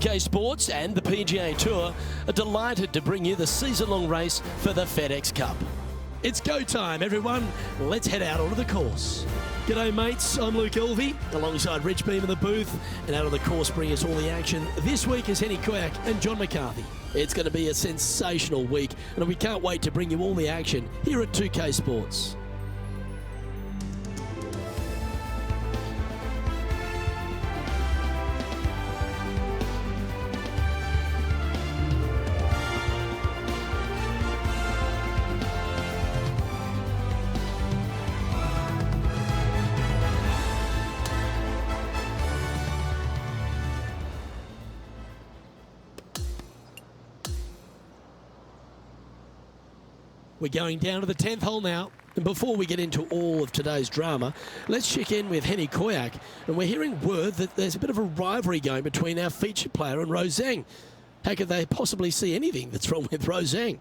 2K Sports and the PGA Tour are delighted to bring you the season-long race for the FedEx Cup. It's go time, everyone. Let's head out onto the course. G'day, mates. I'm Luke Elvey, alongside Rich Beam in the booth, and out on the course bringing us all the action. This week is Henny Koyak and John McCarthy. It's going to be a sensational week, and we can't wait to bring you all the action here at 2K Sports. We're going down to the 10th hole now. And before we get into all of today's drama, let's check in with Henny Koyak. And we're hearing word that there's a bit of a rivalry going between our featured player and Rose Zhang. How could they possibly see anything that's wrong with Rose Zhang?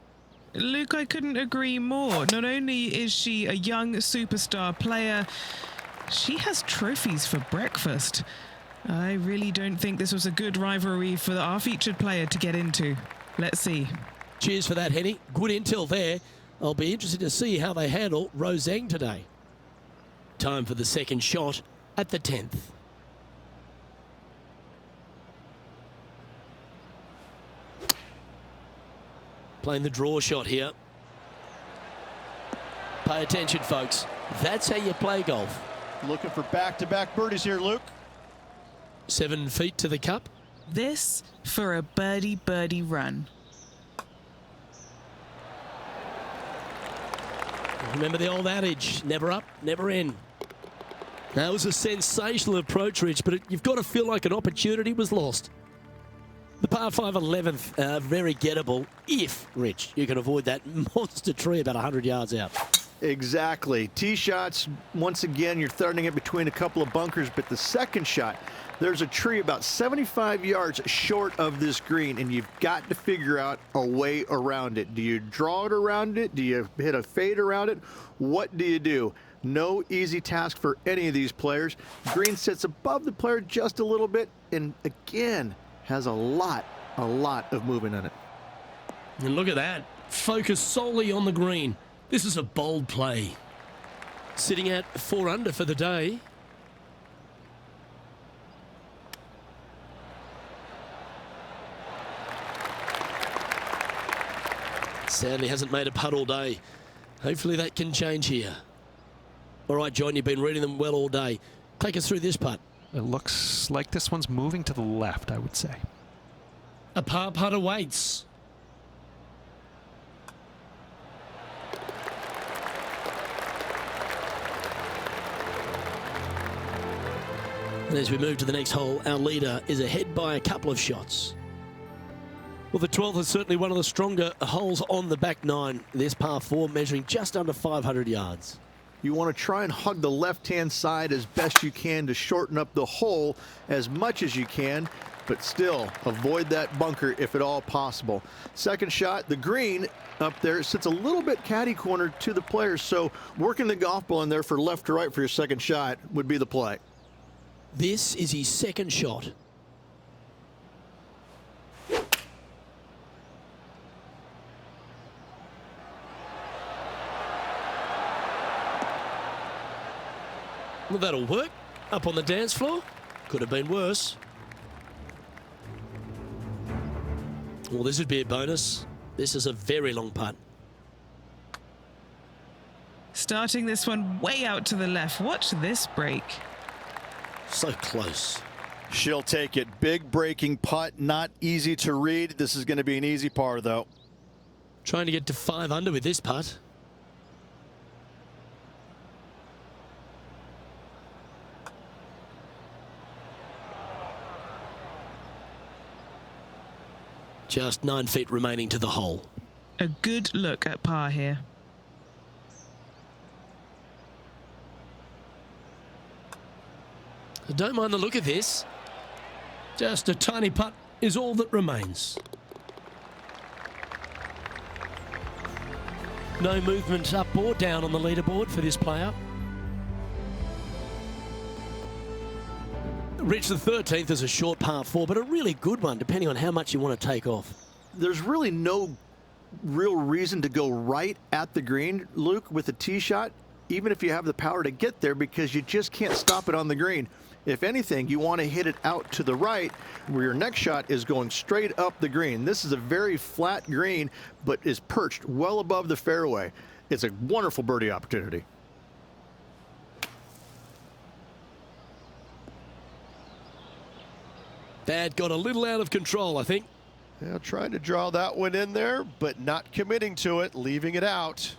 Luke, I couldn't agree more. Not only is she a young superstar player, she has trophies for breakfast. I really don't think this was a good rivalry for our featured player to get into. Let's see. Cheers for that, Henny. Good intel there. I'll be interested to see how they handle Rose Zhang today. Time for the second shot at the 10th. Playing the draw shot here. Pay attention, folks. That's how you play golf. Looking for back-to-back birdies here, Luke. 7 feet to the cup. This for a birdie run. Remember the old adage, never up, never in. That was a sensational approach, Rich, but you've got to feel like an opportunity was lost. The par 5 11th, very gettable if, Rich, you can avoid that monster tree about 100 yards out. Exactly. Tee shots, once again, you're throwing it between a couple of bunkers, but the second shot, there's a tree about 75 yards short of this green, and you've got to figure out a way around it. Do you draw it around it? Do you hit a fade around it? What do you do? No easy task for any of these players. Green sits above the player just a little bit, and again, has a lot of movement in it. And look at that. Focus solely on the green. This is a bold play. Sitting at 4 under for the day. Sadly hasn't made a putt all day. Hopefully that can change here. All right, John, you've been reading them well all day. Take us through this putt. It looks like this one's moving to the left, I would say. A par putt awaits. And as we move to the next hole, our leader is ahead by a couple of shots. Well, the 12th is certainly one of the stronger holes on the back 9. This par 4 measuring just under 500 yards. You want to try and hug the left-hand side as best you can to shorten up the hole as much as you can, but still avoid that bunker if at all possible. Second shot, the green up there sits a little bit caddy corner to the players, so working the golf ball in there for left to right for your second shot would be the play. This is his second shot. Well, that'll work. Up on the dance floor. Could have been worse. Well, this would be a bonus. This is a very long putt. Starting this one way out to the left. Watch this break. So close. She'll take it. Big breaking putt, not easy to read. This is going to be an easy par, though. Trying to get to 5 under with this putt. Just 9 feet remaining to the hole. A good look at par here. I don't mind the look of this. Just a tiny putt is all that remains. No movement up or down on the leaderboard for this player. Rich, the 13th is a short par 4, but a really good one, depending on how much you want to take off. There's really no real reason to go right at the green, Luke, with a tee shot, even if you have the power to get there, because you just can't stop it on the green. If anything, you want to hit it out to the right, where your next shot is going straight up the green. This is a very flat green, but is perched well above the fairway. It's a wonderful birdie opportunity. That got a little out of control, I think. Yeah, trying to draw that one in there, but not committing to it, leaving it out.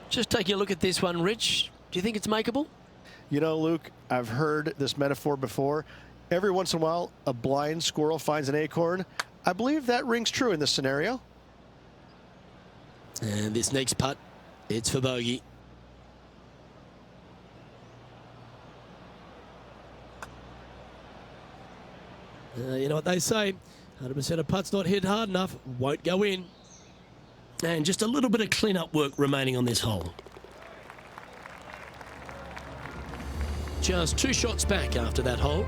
Just taking a look at this one, Rich. Do you think it's makeable? You know, Luke, I've heard this metaphor before. Every once in a while, a blind squirrel finds an acorn. I believe that rings true in this scenario. And this next putt, it's for bogey. You know what they say, 100% of putts not hit hard enough won't go in. And just a little bit of clean-up work remaining on this hole. Just 2 shots back after that hole.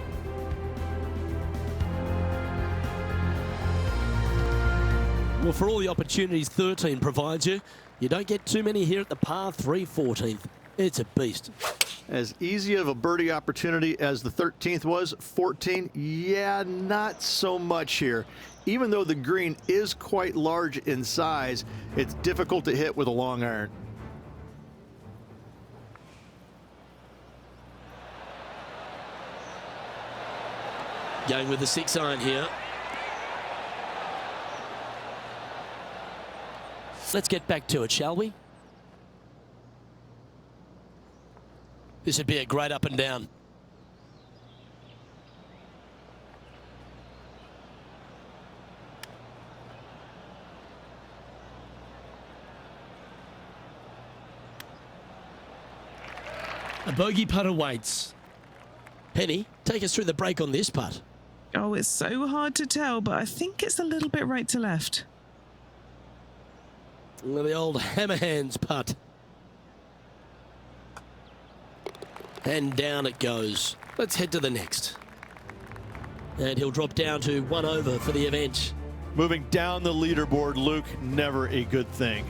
Well, for all the opportunities 13 provides you, you don't get too many here at the par 3 14th. It's a beast. As easy of a birdie opportunity as the 13th was, 14, yeah, not so much here. Even though the green is quite large in size, it's difficult to hit with a long iron. Going with the 6 iron here. Let's get back to it, shall we? This would be a great up and down. A bogey putt awaits. Penny, take us through the break on this putt. Oh, it's so hard to tell, but I think it's a little bit right to left. Well, the old hammer hands putt. And down it goes. Let's head to the next. And he'll drop down to 1 over for the event. Moving down the leaderboard, Luke, never a good thing.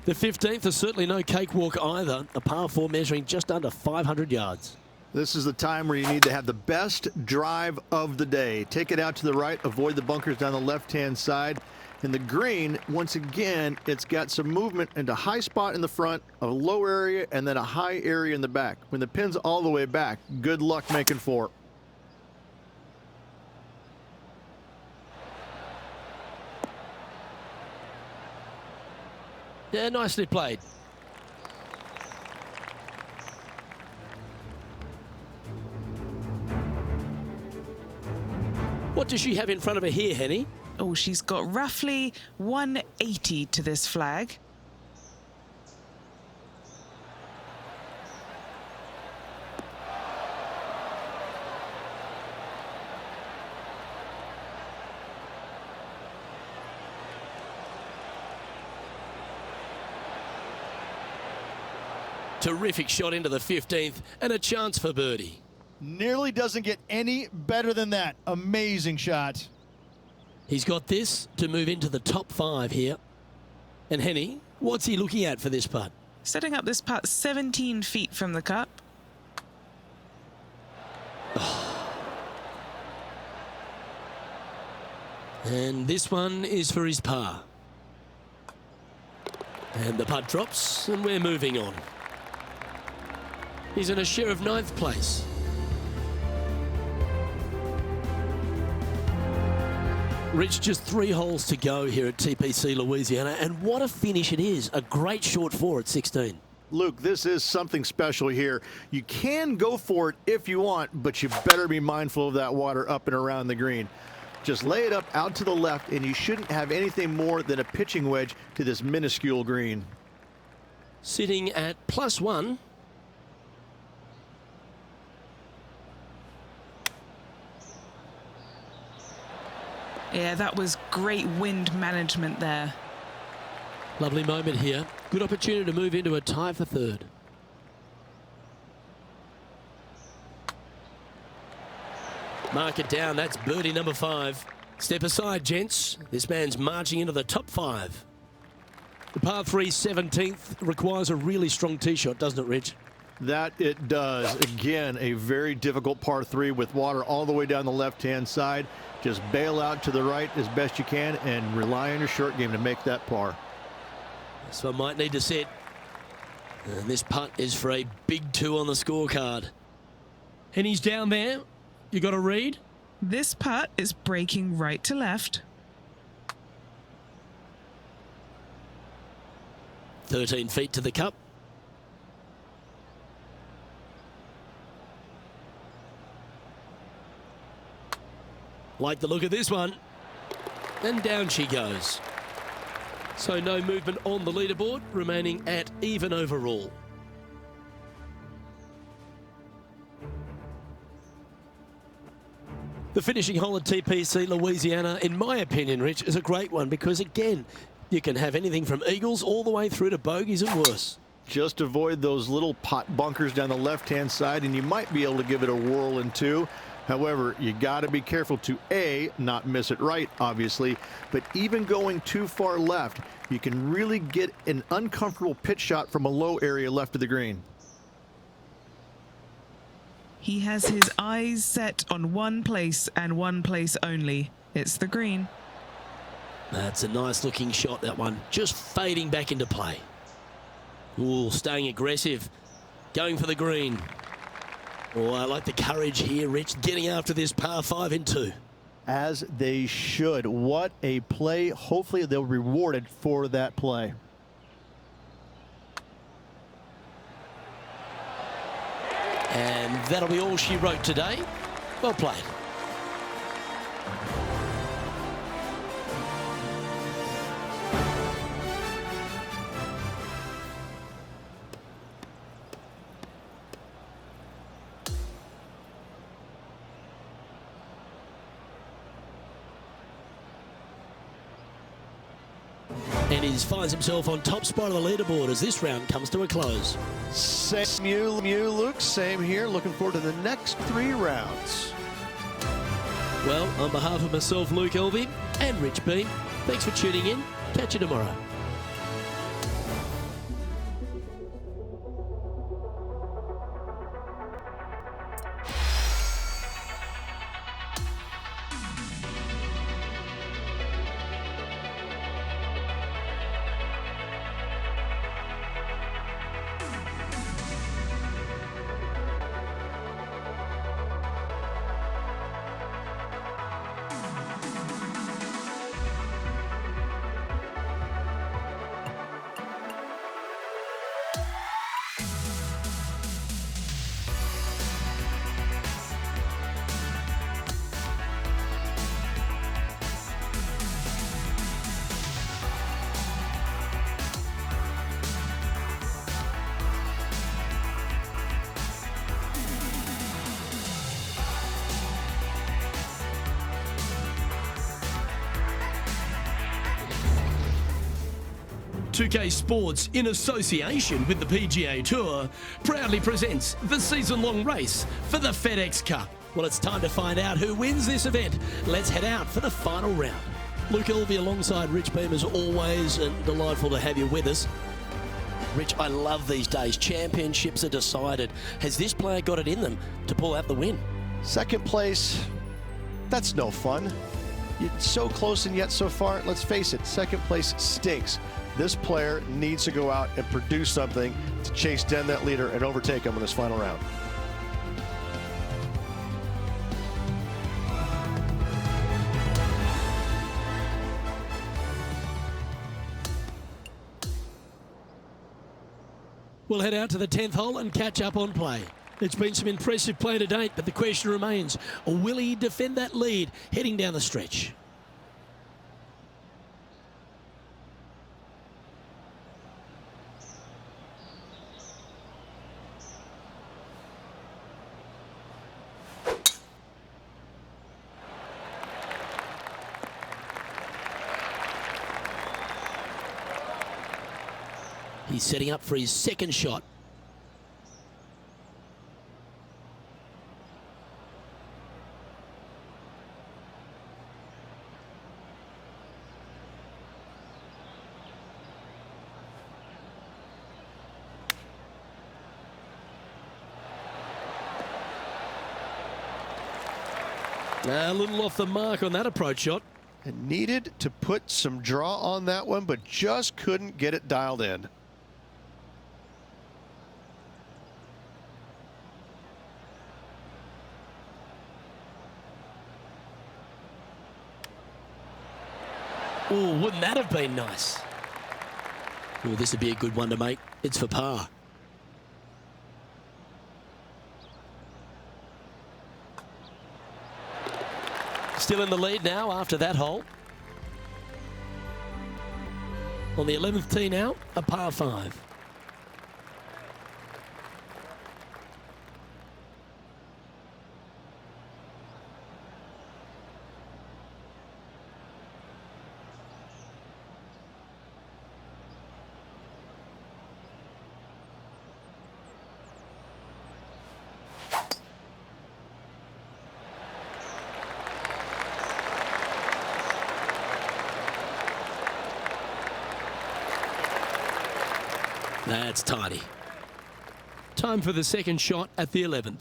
The 15th is certainly no cakewalk either. A par 4 measuring just under 500 yards. This is the time where you need to have the best drive of the day. Take it out to the right, avoid the bunkers down the left-hand side. And the green, once again, it's got some movement into high spot in the front, a low area, and then a high area in the back. When the pin's all the way back, good luck making 4. Yeah, nicely played. What does she have in front of her here, Henny? Oh, she's got roughly 180 to this flag. Terrific shot into the 15th and a chance for birdie. Nearly doesn't get any better than that. Amazing shot. He's got this to move into the top 5 here. And Henny, what's he looking at for this putt? Setting up this putt 17 feet from the cup. And this one is for his par. And the putt drops, and we're moving on. He's in a share of 9th place. Rich, just 3 holes to go here at TPC Louisiana, and what a finish it is. A great short 4 at 16. Luke, this is something special here. You can go for it if you want, but you better be mindful of that water up and around the green. Just lay it up out to the left, and you shouldn't have anything more than a pitching wedge to this minuscule green. Sitting at +1. Yeah, that was great wind management there. Lovely moment here. Good opportunity to move into a tie for third. Mark it down. That's birdie number 5. Step aside, gents. This man's marching into the top 5. The par 3 17th requires a really strong tee shot, doesn't it, Rich? That it does. Again, a very difficult par 3 with water all the way down the left-hand side. Just bail out to the right as best you can and rely on your short game to make that par. This one might need to set. And this putt is for a big 2 on the scorecard. And he's down there. You got to read. This putt is breaking right to left. 13 feet to the cup. Like the look of this one. And down she goes. So no movement on the leaderboard, remaining at even overall. The finishing hole at TPC Louisiana, in my opinion, Rich, is a great one because, again, you can have anything from eagles all the way through to bogeys and worse. Just avoid those little pot bunkers down the left-hand side, and you might be able to give it a whirl in 2. However, you got to be careful to A, not miss it right, obviously, but even going too far left, you can really get an uncomfortable pitch shot from a low area left of the green. He has his eyes set on one place and one place only. It's the green. That's a nice looking shot, that one. Just fading back into play. Ooh, staying aggressive. Going for the green. Oh, I like the courage here, Rich, getting after this par 5 in 2. As they should. What a play. Hopefully they'll be rewarded for that play. And that'll be all she wrote today. Well played. And he finds himself on top spot of the leaderboard as this round comes to a close. Same you, Luke. Same here. Looking forward to the next 3 rounds. Well, on behalf of myself, Luke Elvey, and Rich Beam, thanks for tuning in. Catch you tomorrow. .2K Sports, in association with the PGA Tour, proudly presents the season-long race for the FedEx Cup. Well, it's time to find out who wins this event. Let's head out for the final round. Luke Elvey alongside Rich Beam as always, and delightful to have you with us. Rich, I love these days. Championships are decided. Has this player got it in them to pull out the win? Second place, that's no fun. It's so close and yet so far. Let's face it, second place stinks. This player needs to go out and produce something to chase down that leader and overtake him in this final round. We'll head out to the 10th hole and catch up on play. It's been some impressive play to date, but the question remains, will he defend that lead heading down the stretch? He's setting up for his second shot. A little off the mark on that approach shot. And needed to put some draw on that one, but just couldn't get it dialed in. Oh, wouldn't that have been nice? Oh, this would be a good one to make. It's for par. Still in the lead now after that hole. On the 11th tee now, a par 5. That's tidy. Time for the second shot at the 11th.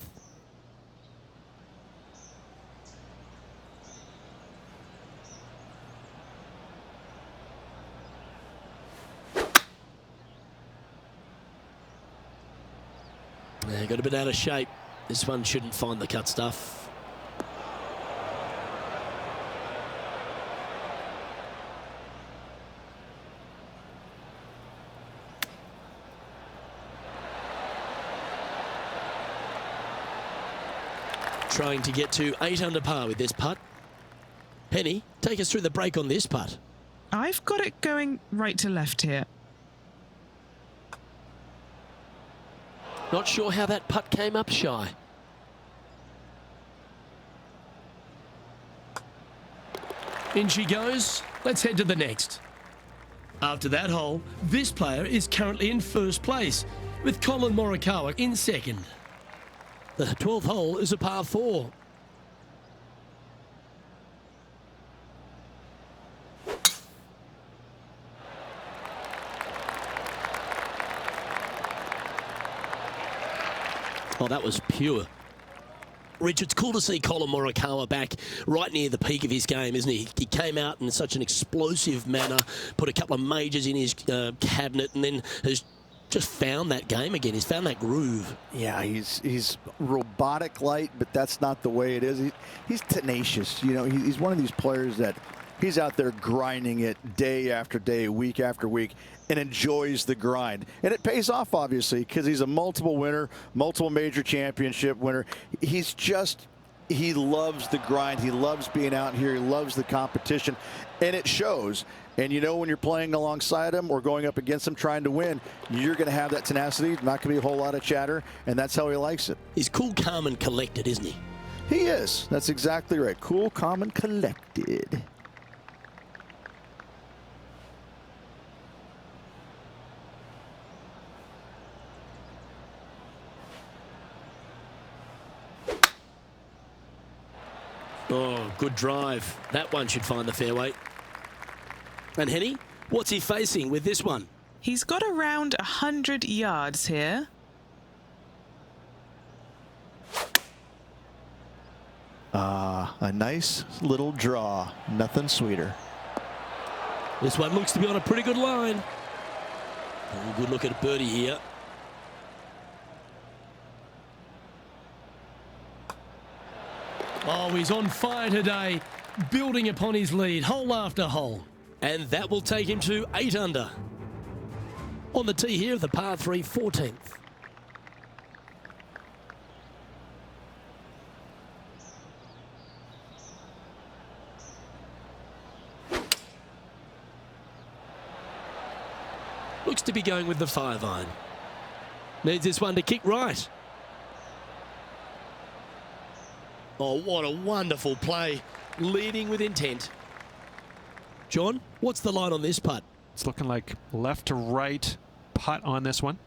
Got a bit out of shape. This one shouldn't find the cut stuff. Trying to get to 8 under par with this putt. Henny, take us through the break on this putt. I've got it going right to left here. Not sure how that putt came up shy. In she goes. Let's head to the next. After that hole, this player is currently in first place, with Colin Morikawa in second. The 12th hole is a par 4. Oh, that was pure. Rich, it's cool to see Colin Morikawa back right near the peak of his game, isn't he? He came out in such an explosive manner, put a couple of majors in his cabinet, and then has just found that game again. He's found that groove. Yeah, he's robotic light, but that's not the way it is. He's tenacious. You know, he's one of these players that he's out there grinding it day after day, week after week, and enjoys the grind. And it pays off, obviously, because he's a multiple winner, multiple major championship winner. He loves the grind. He loves being out here. He loves the competition, and it shows. And you know, when you're playing alongside him or going up against him trying to win, you're going to have that tenacity. Not going to be a whole lot of chatter, and that's how he likes it. He's cool, calm, and collected, isn't he? He is. That's exactly right. Cool, calm, and collected. Oh, good drive. That one should find the fairway. And Henny, what's he facing with this one? He's got around 100 yards here. A nice little draw. Nothing sweeter. This one looks to be on a pretty good line. Oh, good look at birdie here. Oh, he's on fire today, building upon his lead, hole after hole. And that will take him to 8 under. On the tee here, the par 3 14th. Looks to be going with the 5-iron. Needs this one to kick right. Oh, what a wonderful play. Leading with intent. John, what's the line on this putt? It's looking like left to right, putt on this one.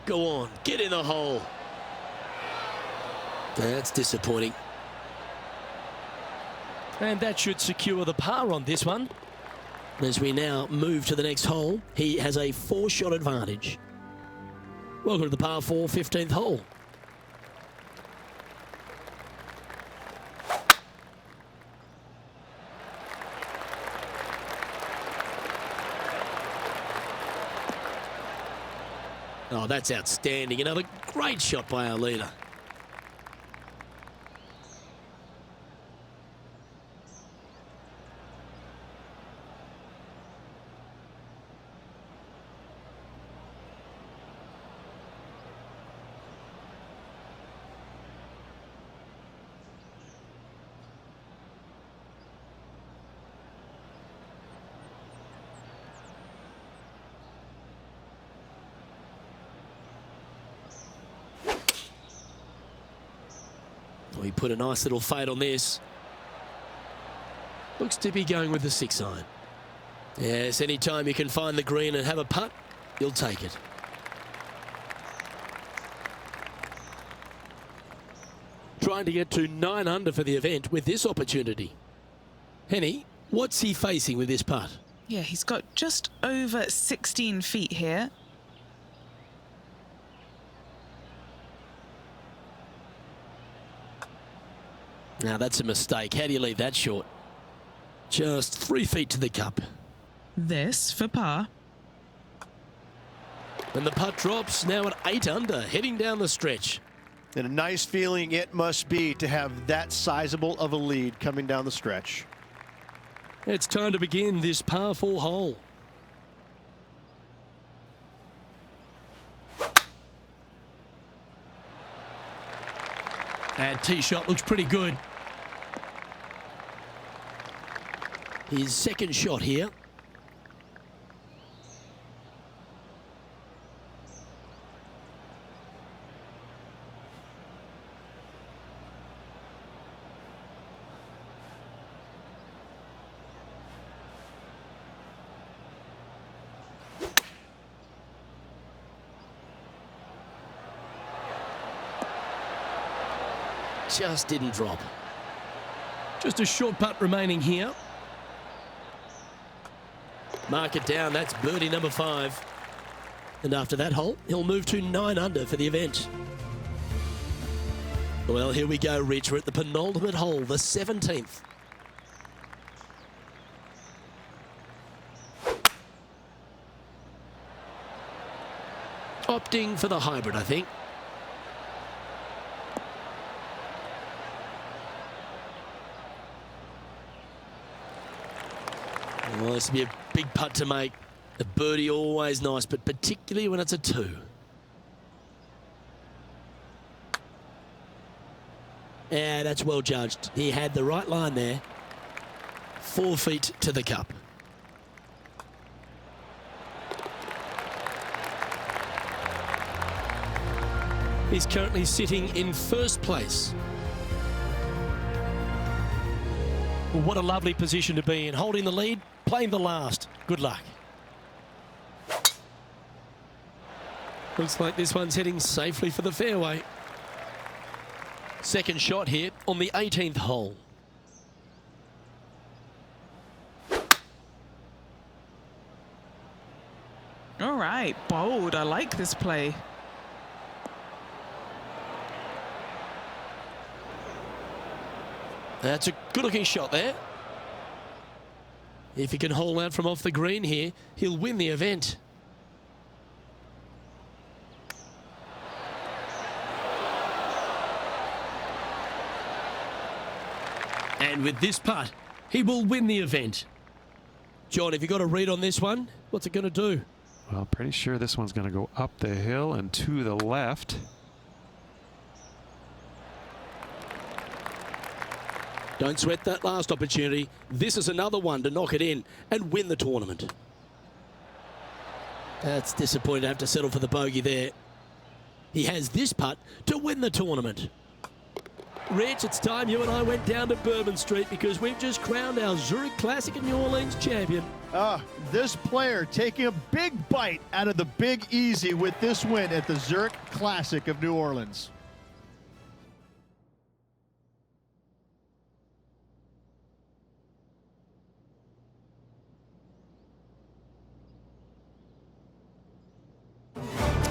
Go on, get in the hole. That's disappointing. And that should secure the par on this one. As we now move to the next hole, he has a 4-shot advantage. Welcome to the par 4 15th hole. Oh, that's outstanding. Another great shot by our leader. We put a nice little fade on this. Looks to be going with the 6-iron. Yes, anytime you can find the green and have a putt, you'll take it. Trying to get to 9 under for the event with this opportunity. Henny, what's he facing with this putt? Yeah, he's got just over 16 feet here. Now that's a mistake. How do you leave that short? Just 3 feet to the cup. This for par. And the putt drops now at 8 under, heading down the stretch. And a nice feeling it must be to have that sizable of a lead coming down the stretch. It's time to begin this par 4 hole. And tee shot looks pretty good. His second shot here. Just didn't drop. Just a short putt remaining here. Mark it down. That's birdie number 5. And after that hole, he'll move to 9 under for the event. Well, here we go, Rich. We're at the penultimate hole, the 17th. Opting for the hybrid, I think. Well, this will be a big putt to make. A birdie always nice, but particularly when it's a 2. Yeah, that's well judged. He had the right line there. 4 feet to the cup. He's currently sitting in first place. What a lovely position to be in, holding the lead, playing the last. Good luck. Looks like this one's heading safely for the fairway. Second shot here on the 18th hole. All right, bold. I like this play. That's a good-looking shot there. If he can hole out from off the green here, he'll win the event. And with this putt, he will win the event. John, have you got a read on this one? What's it going to do? Well, pretty sure this one's going to go up the hill and to the left. Don't sweat that last opportunity. This is another one to knock it in and win the tournament. That's disappointing to have to settle for the bogey there. He has this putt to win the tournament. Rich, it's time you and I went down to Bourbon Street because we've just crowned our Zurich Classic and New Orleans champion. This player taking a big bite out of the Big Easy with this win at the Zurich Classic of New Orleans.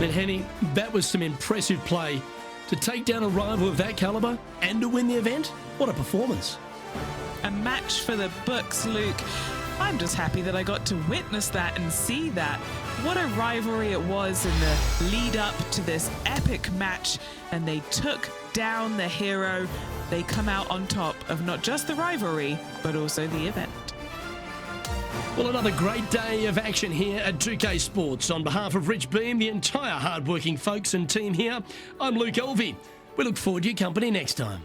And Henny, that was some impressive play. To take down a rival of that caliber and to win the event, what a performance. A match for the books, Luke. I'm just happy that I got to witness that and see that. What a rivalry it was in the lead up to this epic match, and they took down the hero. They come out on top of not just the rivalry, but also the event. Well, another great day of action here at 2K Sports. On behalf of Rich Beam, the entire hard-working folks and team here, I'm Luke Elvey. We look forward to your company next time.